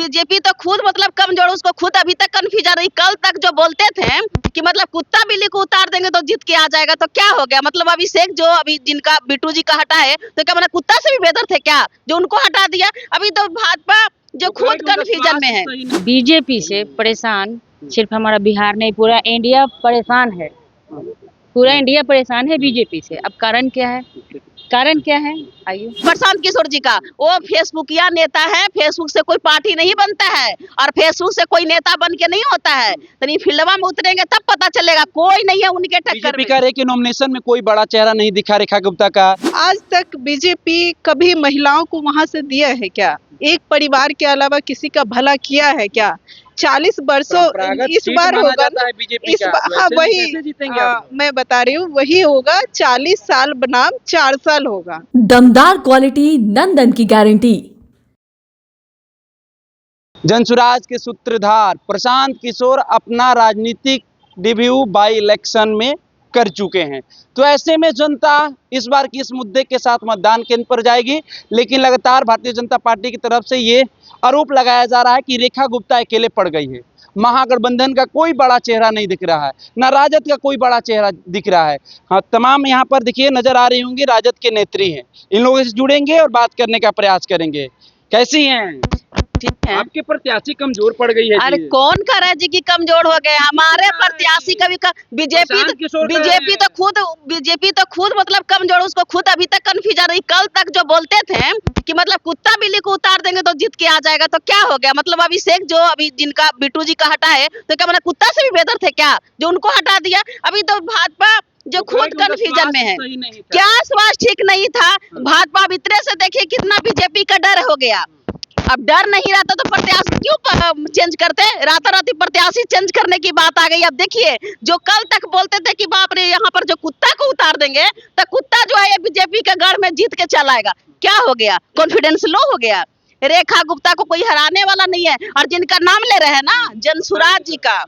BJP तो खुद मतलब कमजोर, उसको खुद अभी तक कन्फ्यूजन रही। कल तक जो बोलते थे कि मतलब कुत्ता बिल्ली को उतार देंगे तो जीत के आ जाएगा, तो क्या हो गया? मतलब अभिषेक जो अभी जिनका बिट्टू जी का हटा है, तो क्या मतलब कुत्ता से भी बेहतर थे क्या जो उनको हटा दिया? अभी तो भाजपा जो खुद कन्फ्यूजन में है। बीजेपी से परेशान सिर्फ हमारा बिहार नहीं, पूरा इंडिया परेशान है। पूरा इंडिया परेशान है बीजेपी से। अब कारण क्या है? कारण क्या है? आइए। प्रशांत किशोर जी का वो फेसबुकिया नेता है, फेसबुक से कोई पार्टी नहीं बनता है और फेसबुक से कोई नेता बन के नहीं होता है। तो फील्डवा में उतरेंगे तब पता चलेगा, कोई नहीं है उनके टक्कर में। बीजेपी का नॉमिनेशन में कोई बड़ा चेहरा नहीं दिखा रेखा गुप्ता का। आज तक बीजेपी कभी महिलाओं को वहां से दिया है क्या? एक परिवार के अलावा किसी का भला किया है क्या? 40 वर्षों इस बार होगा इस बार, हाँ वही मैं बता रही हूँ, वही होगा। 40 साल बनाम 4 साल होगा। दमदार क्वालिटी नंदन की गारंटी। जनसुराज के सूत्रधार प्रशांत किशोर अपना राजनीतिक डेब्यू बाई इलेक्शन में कर चुके हैं, तो ऐसे में जनता इस बार की इस मुद्दे के साथ मतदान केंद्र पर जाएगी। लेकिन लगातार भारतीय जनता पार्टी की तरफ से ये आरोप लगाया जा रहा है कि रेखा गुप्ता अकेले पड़ गई है। महागठबंधन का कोई बड़ा चेहरा नहीं दिख रहा है, ना राजद का कोई बड़ा चेहरा दिख रहा है। हाँ, तमाम यहाँ पर देखिए नजर आ रही होंगी राजद के नेत्री हैं। इन लोगों से जुड़ेंगे और बात करने का प्रयास करेंगे। कैसी हैं? ठीक है। आपके प्रत्याशी कमजोर पड़ गई है। अरे कौन कह रहा है जी कि कमजोर हो गए? हमारे प्रत्याशी कभी बीजेपी तो खुद मतलब कमजोर, उसको खुद अभी तक कन्फ्यूजन रही। कल तक जो बोलते थे कि मतलब कुत्ता बिल्ली को उतार देंगे तो जीत के आ जाएगा, तो क्या हो गया? मतलब अभिषेक जो अभी जिनका बिट्टू जी का हटा है, तो क्या मतलब कुत्ता से भी बेहतर थे क्या जो उनको हटा दिया? अभी तो भाजपा जो खुद कन्फ्यूजन में है। क्या स्वास्थ्य ठीक नहीं था? भाजपा अब इतने से देखिए कितना बीजेपी का डर हो गया। अब डर नहीं रहता तो प्रत्याशी क्यों चेंज करते? राताराती प्रत्याशी चेंज करने की बात आ गई। अब देखिए जो कल तक बोलते थे कि बाप रे यहाँ पर जो कुत्ता को उतार देंगे, तो कुत्ता जो है बीजेपी के गढ़ में जीत के चला आएगा। क्या हो गया? कॉन्फिडेंस लो हो गया। रेखा गुप्ता को कोई हराने वाला नहीं है। और जिनका नाम ले रहे हैं ना, जनसुराज जी का,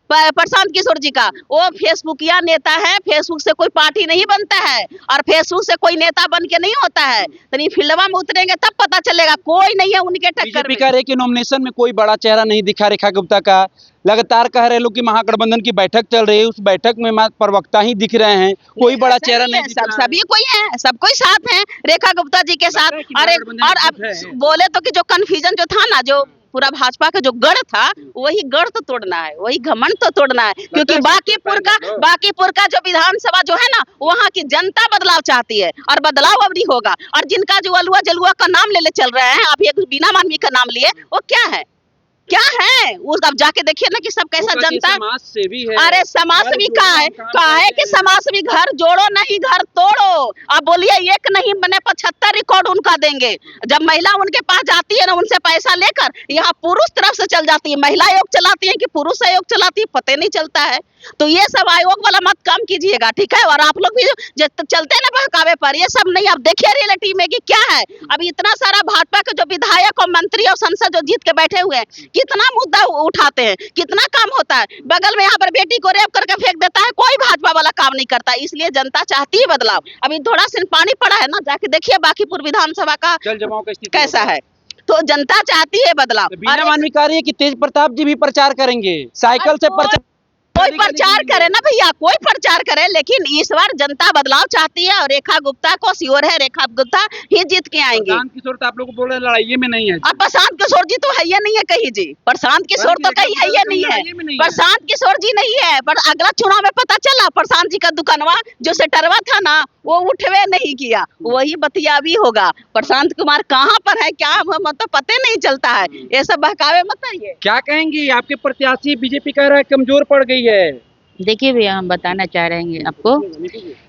प्रशांत किशोर जी का, वो फेसबुकिया नेता है, फेसबुक से कोई पार्टी नहीं बनता है और फेसबुक से कोई नेता बन के नहीं होता है। तो फील्डवा में उतरेंगे तब पता चलेगा, कोई नहीं है उनके टक्कर में। बीजेपी का नॉमिनेशन में कोई बड़ा चेहरा नहीं दिखा रेखा गुप्ता का। लगातार कह रहे लोग कि महागठबंधन की बैठक चल रही है, उस बैठक में प्रवक्ता ही दिख रहे हैं, कोई बड़ा चेहरा नहीं दिख रहा है। सभी कोई है, सब कोई साथ है रेखा गुप्ता जी के साथ। और अब बोले तो कि जो कन्फ्यूजन जो था ना, जो पूरा भाजपा का जो गढ़ था, वही गढ़ तो तोड़ना है, वही घमंड तो तोड़ना है। क्योंकि बाकीपुर का जो विधानसभा जो है ना, वहाँ की जनता बदलाव चाहती है और बदलाव अब नहीं होगा। और जिनका जो अलुआ जलुआ का नाम ले चल रहे हैं, आप एक बीना मानवी का नाम लिए, वो क्या है? क्या है वो? अब जाके देखिए ना कि सब कैसा जनता। समाज सेवी है। अरे समाज सेवी का है कि समाज सेवी घर जोड़ो नहीं घर तोड़ो। अब बोलिए एक नहीं बने 75 रिकॉर्ड उनका देंगे। जब महिला उनके पास जाती है ना, उनसे पैसा लेकर, यहाँ पुरुष तरफ से चल जाती है। महिला आयोग चलाती है कि पुरुष आयोग चलाती है, पता नहीं चलता है। तो ये सब आयोग वाला मत काम कीजिएगा, ठीक है? और आप लोग भी जो चलते हैं ना बहकावे पर, ये सब नहीं। आप देखिए रियलिटी में कि क्या है। अभी इतना सारा भाजपा के जो विधायक और मंत्री और संसद जो जीत के बैठे हुए हैं, कितना मुद्दा उठाते हैं, कितना काम होता है। बगल में यहाँ पर बेटी को रेप करके फेंक देता है, कोई भाजपा वाला काम नहीं करता। इसलिए जनता चाहती है बदलाव। अभी थोड़ा सा पानी पड़ा है ना, जाके देखिए बाकीपुर विधानसभा का कैसा है। तो जनता चाहती है बदलाव। बीना मानवी कह रही है कि तेज प्रताप जी भी प्रचार करेंगे, साइकिल से प्रचार। कोई प्रचार करे ना भैया, कोई प्रचार करे, लेकिन इस बार जनता बदलाव चाहती है और रेखा गुप्ता को श्योर है, रेखा गुप्ता ही जीत के आएंगे। प्रशांत किशोर तो आप लोग बोल रहे हैं लड़ाई में नहीं है। अब प्रशांत किशोर जी तो है ही नहीं है कहीं जी। प्रशांत किशोर तो कहीं है ही नहीं है। प्रशांत किशोर जी नहीं है। पर अगला चुनाव में पता चला प्रशांत जी का दुकानवा जो सेटरवा था ना, वो उठवे नहीं किया, वही बतियाबी होगा। प्रशांत कुमार कहाँ पर है, क्या मतलब पता नहीं चलता है। ये सब बहकावे मत आइए। क्या कहेंगी? आपके प्रत्याशी बीजेपी कह रहा है कमजोर पड़ गई है। देखिए भैया, हम बताना चाह रहे हैं आपको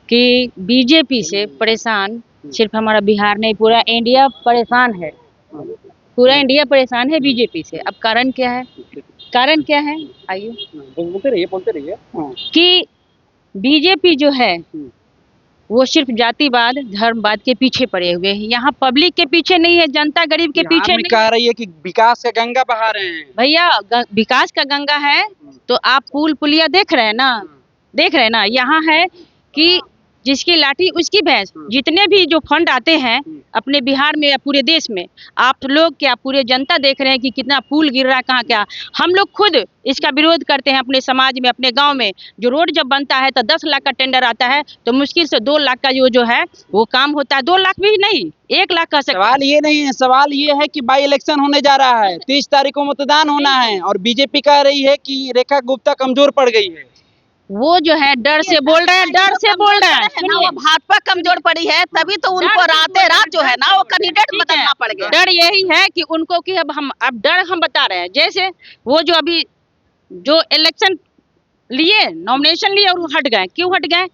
कि बीजेपी से परेशान सिर्फ हमारा बिहार नहीं, पूरा इंडिया परेशान है। पूरा इंडिया परेशान है बीजेपी से। अब कारण क्या है? कारण क्या है? आइए। बोलते रहिए। कि बीजेपी जो है वो सिर्फ जातिवाद धर्मवाद के पीछे पड़े हुए हैं। यहाँ पब्लिक के पीछे नहीं है, जनता गरीब के पीछे नहीं। कह रही है कि विकास का गंगा बहा रहे हैं। भैया विकास का गंगा है तो आप पुल पुलिया देख रहे हैं ना, देख रहे हैं ना। यहाँ है कि जिसकी लाठी उसकी भैंस। जितने भी जो फंड आते हैं अपने बिहार में या पूरे देश में, आप लोग क्या पूरे जनता देख रहे हैं कि कितना पुल गिर रहा है, कहाँ क्या। हम लोग खुद इसका विरोध करते हैं अपने समाज में, अपने गांव में। जो रोड जब बनता है तो 10 लाख का टेंडर आता है, तो मुश्किल से 2 लाख का जो है वो काम होता है। 2 लाख भी नहीं, 1 लाख का सवाल ये नहीं है, सवाल ये है कि बाई इलेक्शन होने जा रहा है, 30 तारीख को मतदान होना है और बीजेपी कह रही है कि रेखा गुप्ता कमजोर पड़ गई है। वो जो है डर से बोल रहे हैं, डर से बोल रहे हैं। ना वो भाजपा कमजोर पड़ी है, तभी तो उनको रातें रात जो है ना वो कैंडिडेट बदलना पड़ गया। डर यही है कि उनको कि अब डर हम बता रहे हैं। जैसे वो जो अभी जो इलेक्शन लिए, नॉमिनेशन लिए और वो हट गए। क्यों हट गए?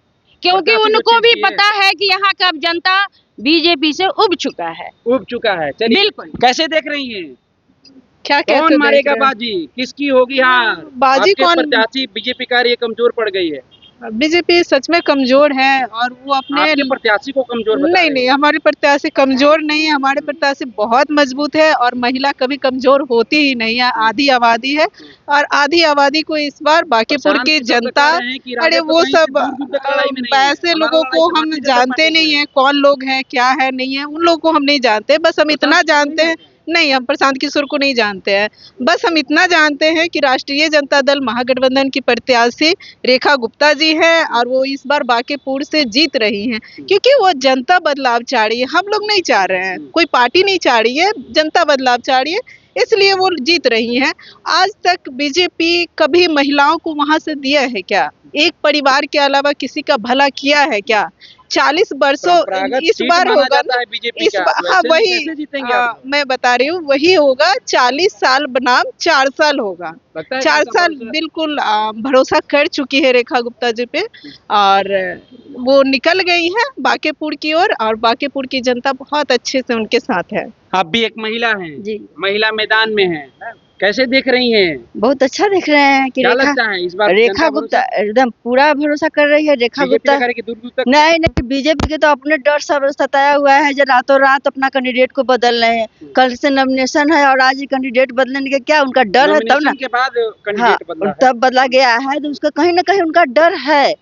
क्योंकि उनको भी पता है कि यहाँ का जनता बीजेपी से उब चुका है। बिल्कुल। कैसे देख रही हैं? क्या कौन मारेगा बाजी, किसकी होगी हार? बाजी आपके कौन? प्रत्याशी बीजेपी का ये कमजोर पड़ गई है। बीजेपी सच में कमजोर है और वो अपने आपके प्रत्याशी को कमजोर बता नहीं रहे नहीं, हमारे प्रत्याशी कमजोर नहीं है, हमारे प्रत्याशी बहुत मजबूत है और महिला कभी कमजोर होती ही नहीं है। आधी आबादी है और आधी आबादी को इस बार बांकीपुर की जनता, अरे वो सब वैसे लोगों को हम जानते नहीं है, कौन लोग हैं क्या है नहीं है, उन लोगों को हम नहीं जानते। बस हम इतना जानते हैं, नहीं हम प्रशांत किशोर को नहीं जानते हैं, बस हम इतना जानते हैं कि राष्ट्रीय जनता दल महागठबंधन की प्रत्याशी रेखा गुप्ता जी है और वो इस बार बांकीपुर से जीत रही हैं, क्योंकि वो जनता बदलाव चाह रही है। हम लोग नहीं चाह रहे हैं, कोई पार्टी नहीं चाह रही है, जनता बदलाव चाह रही है, इसलिए वो जीत रही हैं। आज तक बीजेपी कभी महिलाओं को वहां से दिया है क्या? एक परिवार के अलावा किसी का भला किया है क्या? 40 वर्षों इस बार होगा इस बार, हाँ वही मैं बता रही हूँ, वही होगा। 40 साल बनाम 4 साल होगा। 4 साल बिल्कुल भरोसा कर चुकी है रेखा गुप्ता जी पे और वो निकल गई है बांकीपुर की ओर और बांकीपुर की जनता बहुत अच्छे से उनके साथ है। आप भी एक महिला हैं जी। महिला मैदान में हैं, कैसे देख रही हैं? बहुत अच्छा देख रहे हैं कि क्या लगता है इस बार रेखा गुप्ता एकदम पूरा भरोसा कर रही है। रेखा गुप्ता नहीं, बीजेपी के तो अपने डर सब सताया हुआ है जो रातों रात अपना कैंडिडेट को बदल रहे हैं। कल से नॉमिनेशन है और आज ही कैंडिडेट बदलने के क्या उनका डर है, तब ना के बाद कैंडिडेट हाँ बदला तब बदला गया है, तो उसका कहीं ना कहीं उनका डर है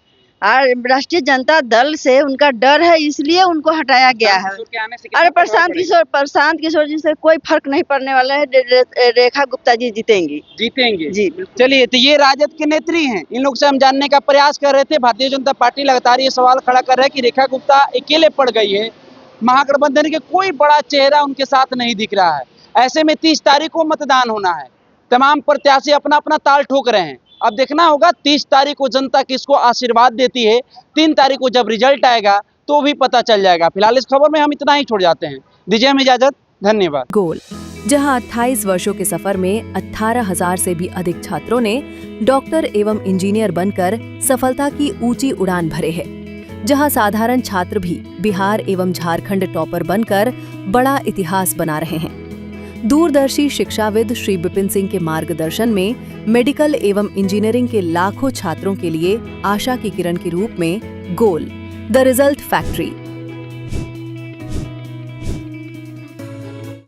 और राष्ट्रीय जनता दल से उनका डर है, इसलिए उनको हटाया गया है। अरे प्रशांत किशोर जी से कोई फर्क नहीं पड़ने वाला है, रेखा गुप्ता जी जीतेंगी जी। चलिए, तो ये राजद के नेत्री हैं, इन लोग से हम जानने का प्रयास कर रहे थे। भारतीय जनता पार्टी लगातार ये सवाल खड़ा कर रहा है कि रेखा गुप्ता अकेले पड़ गई है, महागठबंधन के कोई बड़ा चेहरा उनके साथ नहीं दिख रहा है। ऐसे में 30 तारीख को मतदान होना है, तमाम प्रत्याशी अपना अपना ताल ठोक रहे हैं। अब देखना होगा 30 तारीख को जनता किसको आशीर्वाद देती है। 3 तारीख को जब रिजल्ट आएगा तो भी पता चल जाएगा। फिलहाल इस खबर में हम इतना ही छोड़ जाते हैं, दीजिए हमें इजाजत, धन्यवाद। गोल, जहां 28 वर्षों के सफर में 18,000 से भी अधिक छात्रों ने डॉक्टर एवं इंजीनियर बनकर सफलता की ऊंची उड़ान भरे है, जहां साधारण छात्र भी बिहार एवं झारखंड टॉपर बनकर बड़ा इतिहास बना रहे हैं। दूरदर्शी शिक्षाविद श्री विपिन सिंह के मार्गदर्शन में मेडिकल एवं इंजीनियरिंग के लाखों छात्रों के लिए आशा की किरण के रूप में गोल, द रिजल्ट फैक्ट्री